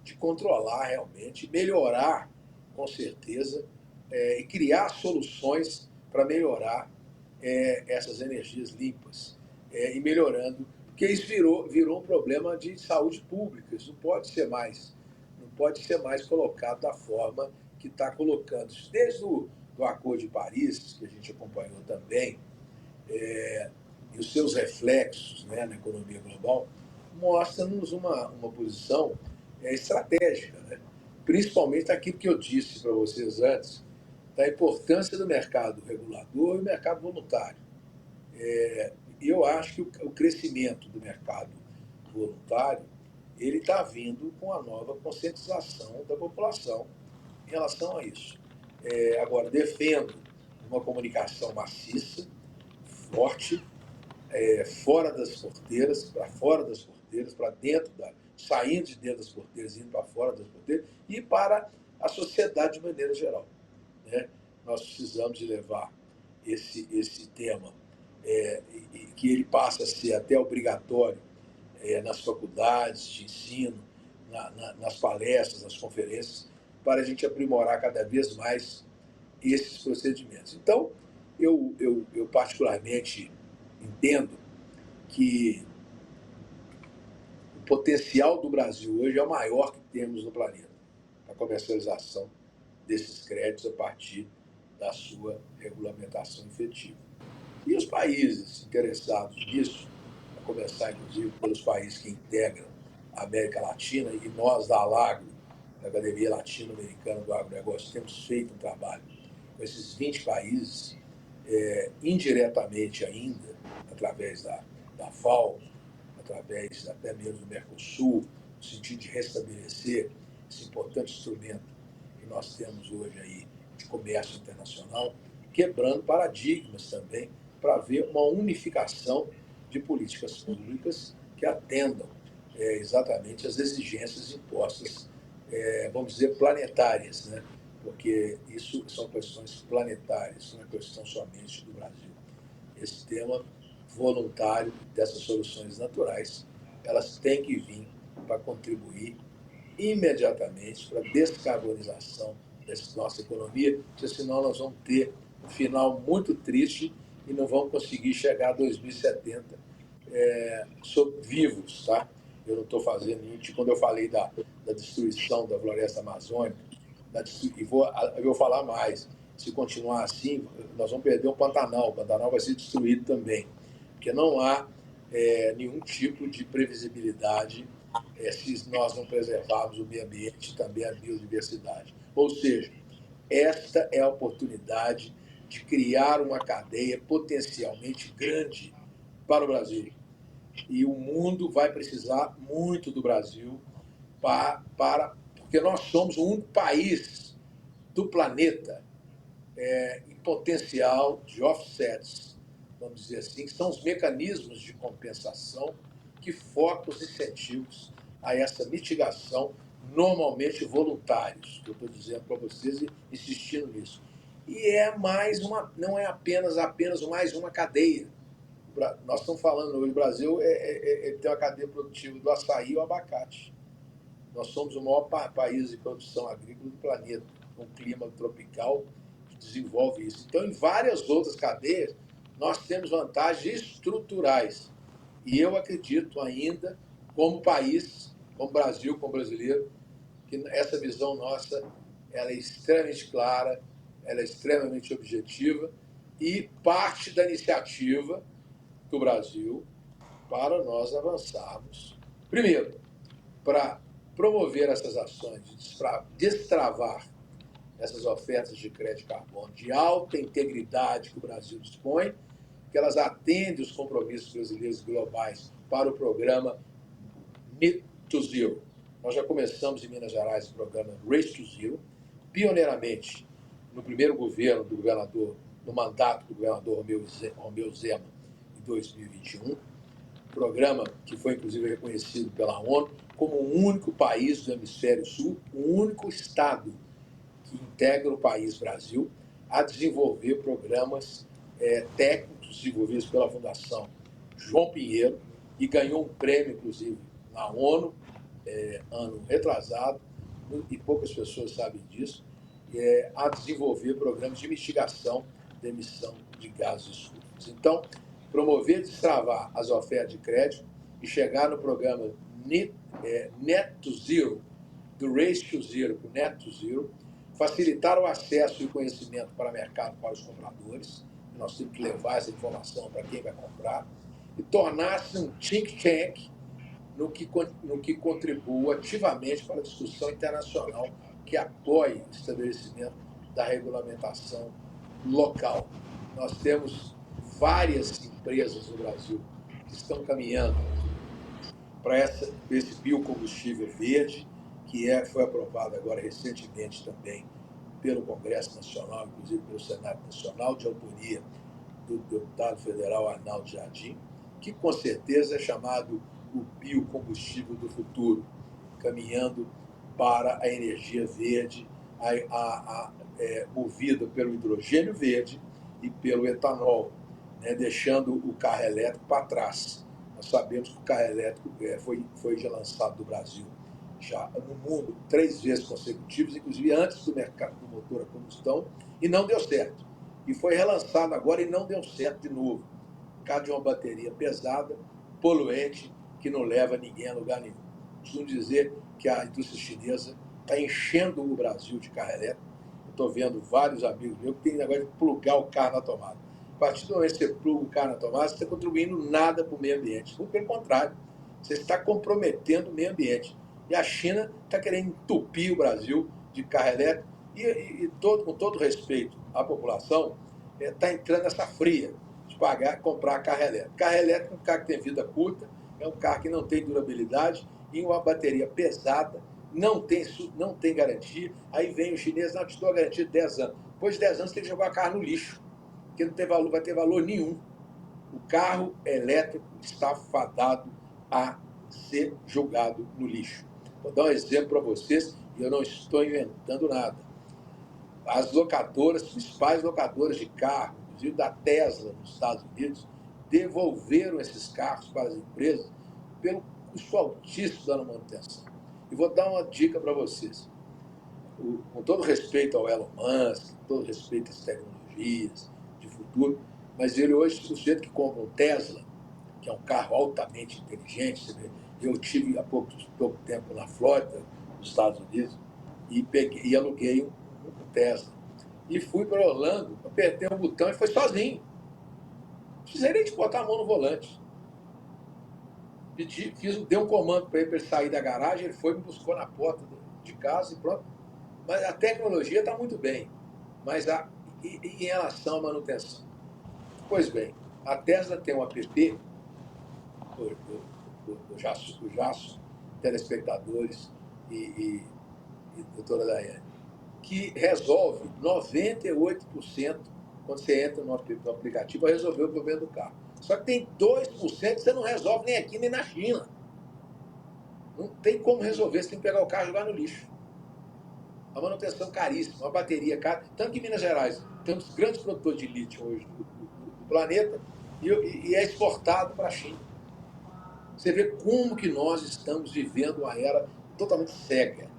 de controlar realmente, melhorar, com certeza, e criar soluções para melhorar essas energias limpas e melhorando, porque isso virou um problema de saúde pública. Isso não pode ser mais colocado da forma que está colocando. Desde do Acordo de Paris, que a gente acompanhou também, e os seus reflexos, né, na economia global, mostra-nos uma posição estratégica, né? Principalmente aquilo que eu disse para vocês antes, da importância do mercado regulador e do mercado voluntário. E eu acho que o crescimento do mercado voluntário ele está vindo com a nova conscientização da população em relação a isso. Agora, defendo uma comunicação maciça, forte, fora das porteiras, para fora das porteiras, para dentro saindo de dentro das porteiras, indo para fora das porteiras, e para a sociedade de maneira geral, né? Nós precisamos de levar esse tema, que ele passa a ser até obrigatório nas faculdades de ensino, nas palestras, nas conferências, para a gente aprimorar cada vez mais esses procedimentos. Então, eu particularmente entendo que o potencial do Brasil hoje é o maior que temos no planeta, a comercialização desses créditos a partir da sua regulamentação efetiva. E os países interessados nisso, a começar inclusive pelos países que integram América Latina, e nós da Alagro, da Academia Latino-Americana do Agronegócio, temos feito um trabalho com esses 20 países, indiretamente ainda, através da FAO, através até mesmo do Mercosul, no sentido de restabelecer esse importante instrumento que nós temos hoje aí de comércio internacional, quebrando paradigmas também, para ver uma unificação de políticas públicas que atendam exatamente as exigências impostas, vamos dizer, planetárias, né? Porque isso são questões planetárias, não é questão somente do Brasil. Esse tema voluntário dessas soluções naturais, elas têm que vir para contribuir imediatamente para a descarbonização da nossa economia, porque senão nós vamos ter um final muito triste e não vamos conseguir chegar a 2070 vivos, tá? Eu não estou fazendo nenhum tipo, quando eu falei da destruição da floresta amazônica, e vou falar mais, se continuar assim, nós vamos perder o Pantanal vai ser destruído também, porque não há nenhum tipo de previsibilidade se nós não preservarmos o meio ambiente e também a biodiversidade. Ou seja, esta é a oportunidade de criar uma cadeia potencialmente grande para o Brasil. E o mundo vai precisar muito do Brasil porque nós somos o único país do planeta em potencial de offsets, vamos dizer assim, que são os mecanismos de compensação que focam os incentivos a essa mitigação, normalmente voluntários, que eu estou dizendo para vocês e insistindo nisso. E não é apenas mais uma cadeia. Nós estamos falando hoje, o Brasil tem uma cadeia produtiva do açaí e o abacate. Nós somos o maior país de produção agrícola do planeta, com clima tropical que desenvolve isso. Então, em várias outras cadeias, nós temos vantagens estruturais. E eu acredito ainda, como país, como Brasil, como brasileiro, que essa visão nossa ela é extremamente clara, ela é extremamente objetiva e parte da iniciativa do Brasil para nós avançarmos. Primeiro, para promover essas ações de destravar essas ofertas de crédito de carbono de alta integridade que o Brasil dispõe, que elas atendem os compromissos brasileiros e globais para o programa Net to Zero. Nós já começamos em Minas Gerais o programa Race to Zero, pioneiramente no primeiro governo do governador, no mandato do governador Romeu Zema, em 2021, programa que foi inclusive reconhecido pela ONU como o único país do hemisfério sul, o único estado que integra o país Brasil a desenvolver programas técnicos desenvolvidos pela Fundação João Pinheiro e ganhou um prêmio, inclusive, na ONU, ano retrasado, e poucas pessoas sabem disso, a desenvolver programas de mitigação da emissão de gases estufas. Então, promover e destravar as ofertas de crédito e chegar no programa Net to Zero, do Race to Zero para o Net to Zero, facilitar o acesso e o conhecimento para o mercado para os compradores, nós temos que levar essa informação para quem vai comprar, e tornar-se um think tank no que contribua ativamente para a discussão internacional que apoie o estabelecimento da regulamentação local. Nós temos várias empresas no Brasil que estão caminhando para esse biocombustível verde, que foi aprovado agora recentemente também pelo Congresso Nacional, inclusive pelo Senado Nacional, de autoria do deputado federal Arnaldo Jardim, que com certeza é chamado o biocombustível do futuro, caminhando para a energia verde, movida pelo hidrogênio verde e pelo etanol, né, deixando o carro elétrico para trás. Nós sabemos que o carro elétrico foi já lançado no Brasil, já no mundo, 3 vezes consecutivas, inclusive antes do mercado do motor a combustão, e não deu certo. E foi relançado agora e não deu certo de novo. Por causa de uma bateria pesada, poluente, que não leva ninguém a lugar nenhum. Costumo dizer que a indústria chinesa está enchendo o Brasil de carro elétrico. Eu estou vendo vários amigos meus que têm negócio de plugar o carro na tomada. A partir do momento que você pluga o carro na tomada, você está contribuindo nada para o meio ambiente. Muito pelo contrário, Você está comprometendo o meio ambiente. E a China está querendo entupir o Brasil de carro elétrico com todo respeito à população, está entrando nessa fria de comprar carro elétrico. Carro elétrico é um carro que tem vida curta, é um carro que não tem durabilidade e uma bateria pesada, não tem garantia. Aí vem o chinês, não, te dou a garantia de 10 anos. Depois de 10 anos, você tem que jogar o carro no lixo, porque não tem valor, vai ter valor nenhum. O carro elétrico está fadado a ser jogado no lixo. Vou dar um exemplo para vocês, e eu não estou inventando nada. As locadoras, principais locadoras de carro, inclusive da Tesla nos Estados Unidos, devolveram esses carros para as empresas pelo custo altíssimo da manutenção. E vou dar uma dica para vocês. Com todo respeito ao Elon Musk, com todo respeito às tecnologias de futuro, mas ele hoje, o sujeito que compra um Tesla, que é um carro altamente inteligente, você vê, eu tive há pouco tempo na Flórida, nos Estados Unidos, e aluguei um Tesla. E fui para Orlando, apertei um botão e foi sozinho. Não precisei nem de botar a mão no volante. Dei um comando para ele sair da garagem, ele foi e me buscou na porta de casa e pronto. Mas a tecnologia está muito bem. Mas em relação à manutenção? Pois bem, a Tesla tem um app, o Jasso, telespectadores e doutora Daiane, que resolve 98% quando você entra no aplicativo, vai resolver o problema do carro. Só que tem 2% que você não resolve nem aqui nem na China. Não tem como resolver, você tem que pegar o carro e jogar no lixo. A manutenção caríssima, uma bateria cara. Tanto que em Minas Gerais temos grandes produtores de lítio hoje do planeta e é exportado para a China. Você vê como que nós estamos vivendo uma era totalmente cega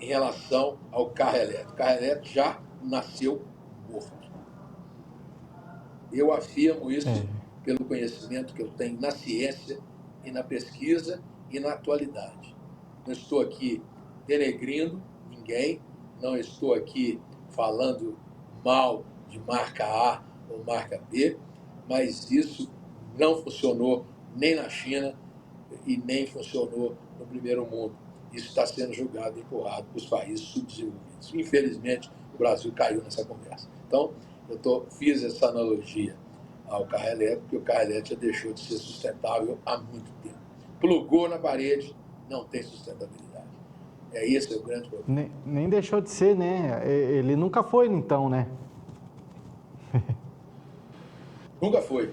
em relação ao carro elétrico. O carro elétrico já nasceu morto. Eu afirmo isso pelo conhecimento que eu tenho na ciência e na pesquisa e na atualidade. Não estou aqui denegrindo ninguém, não estou aqui falando mal de marca A ou marca B, mas isso não funcionou nem na China e nem funcionou no primeiro mundo. Isso está sendo julgado e empurrado para os países subdesenvolvidos. Infelizmente, o Brasil caiu nessa conversa. Então, fiz essa analogia ao carro elétrico, porque o carro elétrico já deixou de ser sustentável há muito tempo. Plugou na parede, não tem sustentabilidade. Esse é o grande problema. Nem deixou de ser, né? Ele nunca foi, então, né? Nunca foi.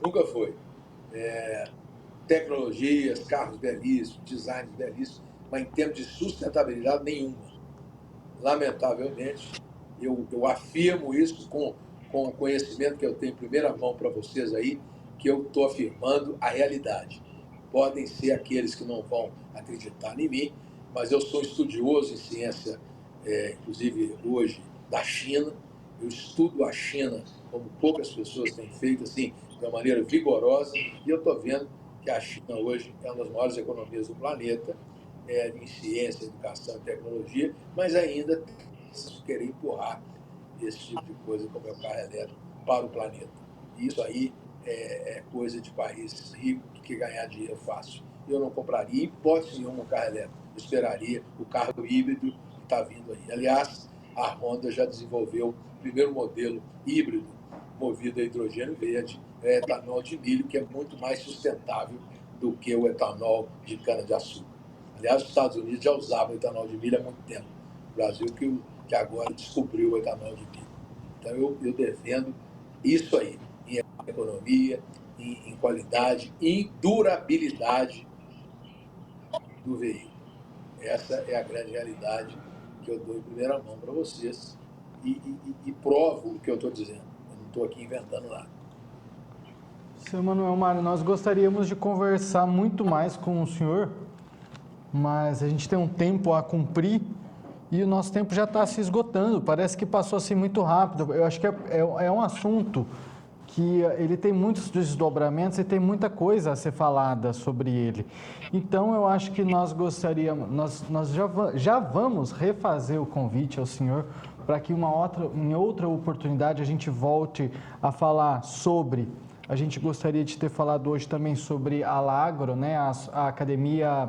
Nunca foi. Tecnologias, carros belíssimos, designs belíssimos, mas em termos de sustentabilidade, nenhuma. Lamentavelmente, eu afirmo isso com o conhecimento que eu tenho em primeira mão para vocês aí, que eu estou afirmando a realidade. Podem ser aqueles que não vão acreditar em mim, mas eu sou estudioso em ciência, inclusive hoje, da China. Eu estudo a China como poucas pessoas têm feito, assim, de uma maneira vigorosa, e eu estou vendo que a China hoje é uma das maiores economias do planeta, em ciência, educação e tecnologia, mas ainda querer empurrar esse tipo de coisa, como é o carro elétrico, para o planeta. E isso aí é coisa de país rico que ganhar dinheiro fácil. Eu não compraria, em hipótese nenhuma, um carro elétrico. Eu esperaria o carro híbrido que está vindo aí. Aliás, a Honda já desenvolveu o primeiro modelo híbrido movido a hidrogênio verde, etanol de milho, que é muito mais sustentável do que o etanol de cana-de-açúcar. Aliás, os Estados Unidos já usavam etanol de milho há muito tempo. O Brasil que agora descobriu o etanol de milho. Então, eu defendo isso aí, em economia, em qualidade, em durabilidade do veículo. Essa é a grande realidade que eu dou em primeira mão para vocês e provo o que eu estou dizendo. Eu não estou aqui inventando nada. Seu Manuel Mário, nós gostaríamos de conversar muito mais com o senhor, mas a gente tem um tempo a cumprir e o nosso tempo já está se esgotando. Parece que passou assim muito rápido. Eu acho que é um assunto que ele tem muitos desdobramentos e tem muita coisa a ser falada sobre ele. Então, eu acho que nós gostaríamos, nós já vamos refazer o convite ao senhor para que em outra oportunidade a gente volte a falar sobre A gente gostaria de ter falado hoje também sobre a Alagro, né, a Academia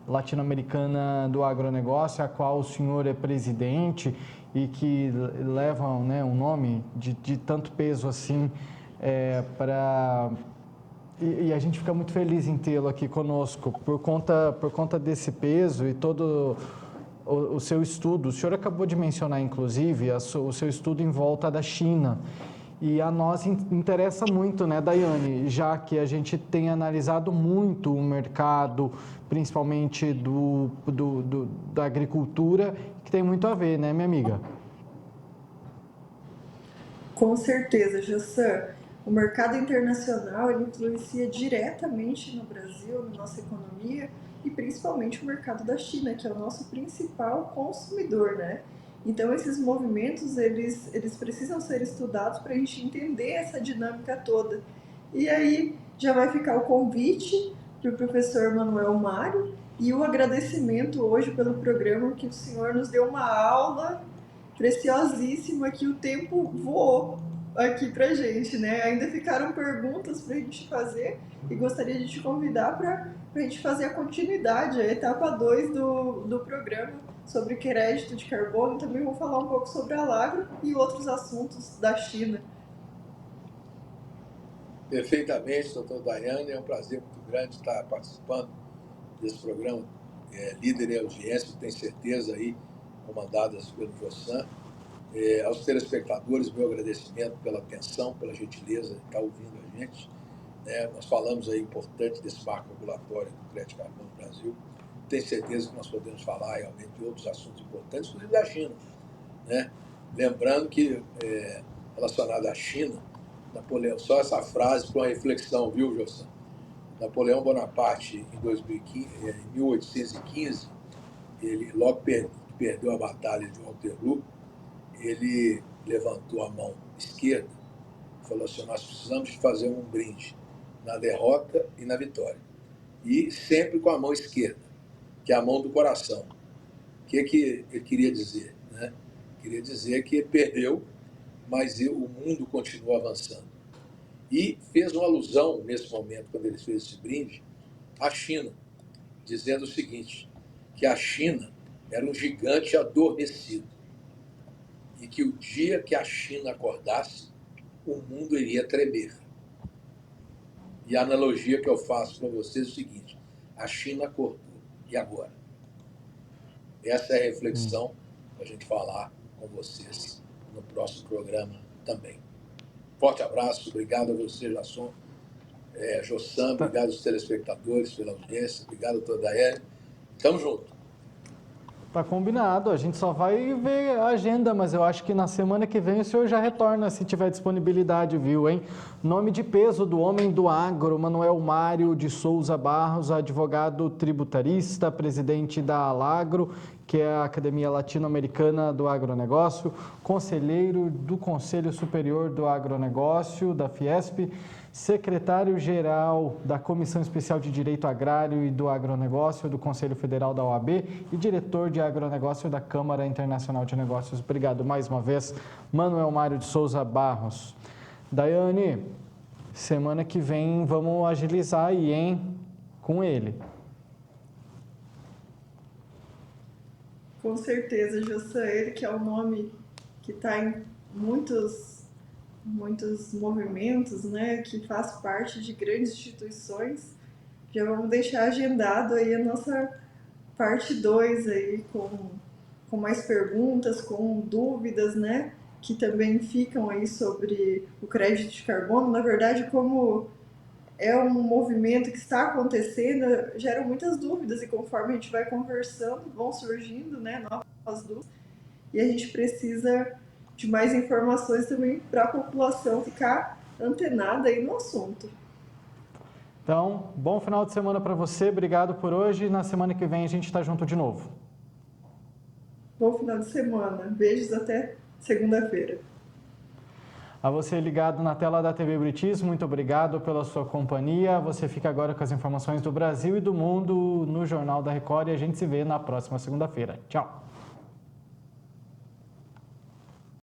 Latino-Americana do Agronegócio, a qual o senhor é presidente e que levam, né, um nome de tanto peso assim para... E a gente fica muito feliz em tê-lo aqui conosco por conta desse peso e todo o seu estudo. O senhor acabou de mencionar, inclusive, o seu estudo em volta da China. E a nós interessa muito, né, Daiane, já que a gente tem analisado muito o mercado, principalmente da agricultura, que tem muito a ver, né, minha amiga? Com certeza, Jassan. O mercado internacional ele influencia diretamente no Brasil, na nossa economia, e principalmente o mercado da China, que é o nosso principal consumidor, né? Então, esses movimentos, eles precisam ser estudados para a gente entender essa dinâmica toda. E aí, já vai ficar o convite para o professor Manuel Mário e o agradecimento hoje pelo programa que o senhor nos deu uma aula preciosíssima que o tempo voou aqui pra gente, né? Ainda ficaram perguntas pra gente fazer e gostaria de te convidar para a gente fazer a continuidade, a etapa 2 do programa sobre crédito de carbono. Também vou falar um pouco sobre a Alagro e outros assuntos da China. Perfeitamente, doutor Daiane, é um prazer muito grande estar participando desse programa, líder em audiência, tenho certeza aí, comandadas pelo Jossan. Aos telespectadores, meu agradecimento pela atenção, pela gentileza de estar ouvindo a gente. Nós falamos aí importante desse marco regulatório do crédito de carbono no Brasil. Tenho certeza que nós podemos falar realmente de outros assuntos importantes, inclusive da China, né? Lembrando que, relacionado à China, Napoleão, só essa frase para uma reflexão, viu, Jossan? Napoleão Bonaparte, em 1815, ele logo perdeu a batalha de Waterloo, ele levantou a mão esquerda e falou assim: nós precisamos de fazer um brinde na derrota e na vitória. E sempre com a mão esquerda, que é a mão do coração. O que ele queria dizer? Né? Queria dizer que ele perdeu, mas o mundo continua avançando. E fez uma alusão, nesse momento, quando ele fez esse brinde, à China, dizendo o seguinte, que a China era um gigante adormecido e que o dia que a China acordasse, o mundo iria tremer. E a analogia que eu faço para vocês é o seguinte: a China acordou, e agora? Essa é a reflexão para a gente falar com vocês no próximo programa também. Forte abraço, obrigado a você, Jossan, obrigado aos telespectadores pela audiência, obrigado, doutor Daiane. Tamo junto. Tá combinado, a gente só vai ver a agenda, mas eu acho que na semana que vem o senhor já retorna, se tiver disponibilidade, viu, hein? Nome de peso do homem do agro, Manuel Mário de Souza Barros, advogado tributarista, presidente da Alagro, que é a Academia Latino-Americana do Agronegócio, conselheiro do Conselho Superior do Agronegócio, da Fiesp, secretário-geral da Comissão Especial de Direito Agrário e do Agronegócio do Conselho Federal da OAB e diretor de agronegócio da Câmara Internacional de Negócios. Obrigado mais uma vez, Manuel Mário de Souza Barros. Daiane, semana que vem vamos agilizar aí, hein, com ele. Com certeza, Jossan, ele que é um nome que está em muitos movimentos, né, que faz parte de grandes instituições. Já vamos deixar agendado aí a nossa parte 2 aí com mais perguntas, com dúvidas, né, que também ficam aí sobre o crédito de carbono. Na verdade, como é um movimento que está acontecendo, geram muitas dúvidas e conforme a gente vai conversando, vão surgindo, né, novas dúvidas e a gente precisa de mais informações também para a população ficar antenada aí no assunto. Então, bom final de semana para você, obrigado por hoje. Na semana que vem a gente está junto de novo. Bom final de semana, beijos até segunda-feira. A você ligado na tela da TV Buritis, muito obrigado pela sua companhia. Você fica agora com as informações do Brasil e do mundo no Jornal da Record e a gente se vê na próxima segunda-feira. Tchau!